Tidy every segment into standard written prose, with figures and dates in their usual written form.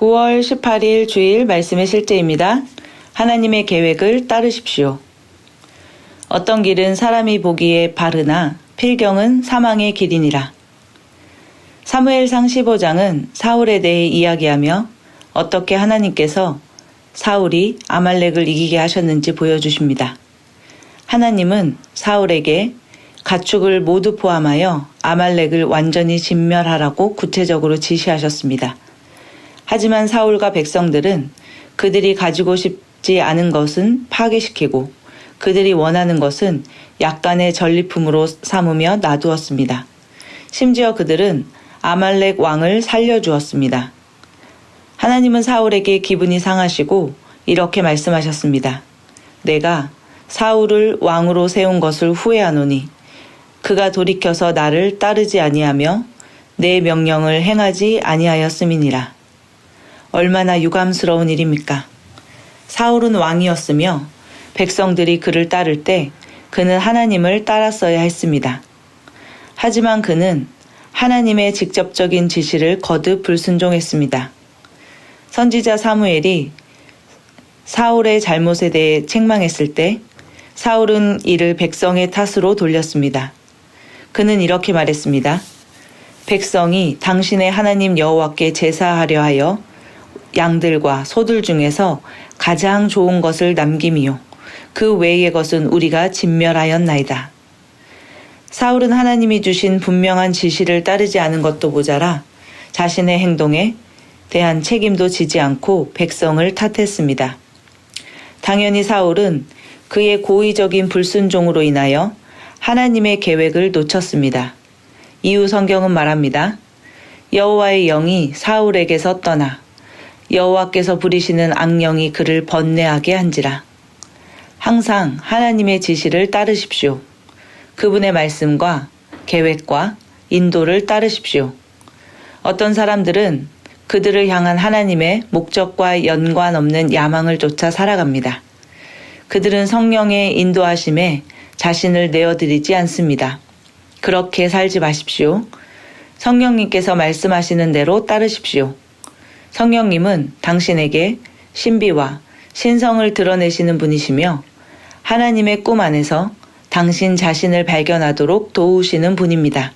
9월 18일 주일 말씀의 실제입니다. 하나님의 계획을 따르십시오. 어떤 길은 사람이 보기에 바르나 필경은 사망의 길이니라. 사무엘상 15장은 사울에 대해 이야기하며 어떻게 하나님께서 사울이 아말렉을 이기게 하셨는지 보여주십니다. 하나님은 사울에게 가축을 모두 포함하여 아말렉을 완전히 진멸하라고 구체적으로 지시하셨습니다. 하지만 사울과 백성들은 그들이 가지고 싶지 않은 것은 파괴시키고 그들이 원하는 것은 약간의 전리품으로 삼으며 놔두었습니다. 심지어 그들은 아말렉 왕을 살려주었습니다. 하나님은 사울에게 기분이 상하시고 이렇게 말씀하셨습니다. 내가 사울을 왕으로 세운 것을 후회하노니 그가 돌이켜서 나를 따르지 아니하며 내 명령을 행하지 아니하였음이니라. 얼마나 유감스러운 일입니까? 사울은 왕이었으며 백성들이 그를 따를 때 그는 하나님을 따랐어야 했습니다. 하지만 그는 하나님의 직접적인 지시를 거듭 불순종했습니다. 선지자 사무엘이 사울의 잘못에 대해 책망했을 때 사울은 이를 백성의 탓으로 돌렸습니다. 그는 이렇게 말했습니다. 백성이 당신의 하나님 여호와께 제사하려 하여 양들과 소들 중에서 가장 좋은 것을 남김이요 그 외의 것은 우리가 진멸하였나이다. 사울은 하나님이 주신 분명한 지시를 따르지 않은 것도 모자라 자신의 행동에 대한 책임도 지지 않고 백성을 탓했습니다. 당연히 사울은 그의 고의적인 불순종으로 인하여 하나님의 계획을 놓쳤습니다. 이후 성경은 말합니다. 여호와의 영이 사울에게서 떠나 여호와께서 부리시는 악령이 그를 번뇌하게 한지라. 항상 하나님의 지시를 따르십시오. 그분의 말씀과 계획과 인도를 따르십시오. 어떤 사람들은 그들을 향한 하나님의 목적과 연관없는 야망을 쫓아 살아갑니다. 그들은 성령의 인도하심에 자신을 내어드리지 않습니다. 그렇게 살지 마십시오. 성령님께서 말씀하시는 대로 따르십시오. 성령님은 당신에게 신비와 신성을 드러내시는 분이시며 하나님의 꿈 안에서 당신 자신을 발견하도록 도우시는 분입니다.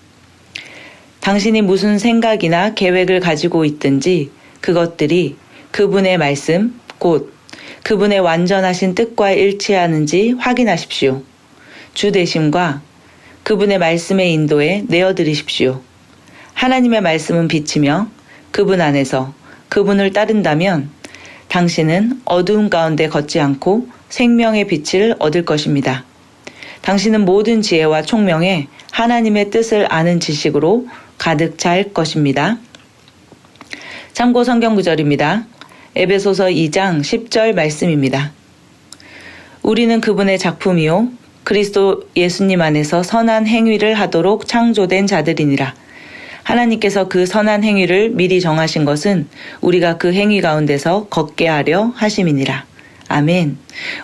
당신이 무슨 생각이나 계획을 가지고 있든지 그것들이 그분의 말씀, 곧 그분의 완전하신 뜻과 일치하는지 확인하십시오. 주 되심과 그분의 말씀의 인도에 내어드리십시오. 하나님의 말씀은 빛이며 그분 안에서 그분을 따른다면 당신은 어두움 가운데 걷지 않고 생명의 빛을 얻을 것입니다. 당신은 모든 지혜와 총명에 하나님의 뜻을 아는 지식으로 가득 찰 것입니다. 참고 성경 구절입니다. 에베소서 2장 10절 말씀입니다. 우리는 그분의 작품이요 그리스도 예수님 안에서 선한 행위를 하도록 창조된 자들이니라. 하나님께서 그 선한 행위를 미리 정하신 것은 우리가 그 행위 가운데서 걷게 하려 하심이니라. 아멘.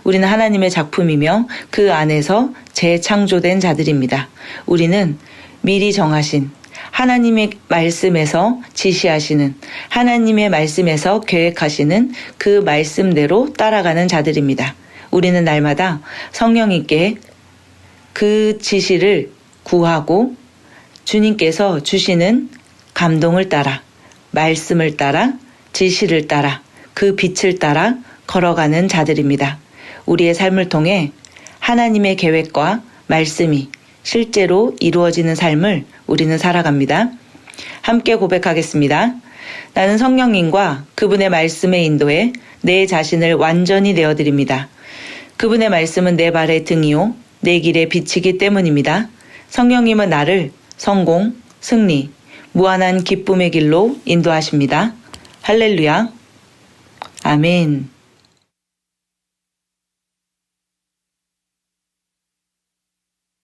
우리는 하나님의 작품이며 그 안에서 재창조된 자들입니다. 우리는 미리 정하신 하나님의 말씀에서 지시하시는 하나님의 말씀에서 계획하시는 그 말씀대로 따라가는 자들입니다. 우리는 날마다 성령님께 그 지시를 구하고 주님께서 주시는 감동을 따라 말씀을 따라 지시를 따라 그 빛을 따라 걸어가는 자들입니다. 우리의 삶을 통해 하나님의 계획과 말씀이 실제로 이루어지는 삶을 우리는 살아갑니다. 함께 고백하겠습니다. 나는 성령님과 그분의 말씀의 인도에 내 자신을 완전히 내어드립니다. 그분의 말씀은 내 발의 등이요 내 길의 빛이기 때문입니다. 성령님은 나를 성공, 승리, 무한한 기쁨의 길로 인도하십니다. 할렐루야. 아멘.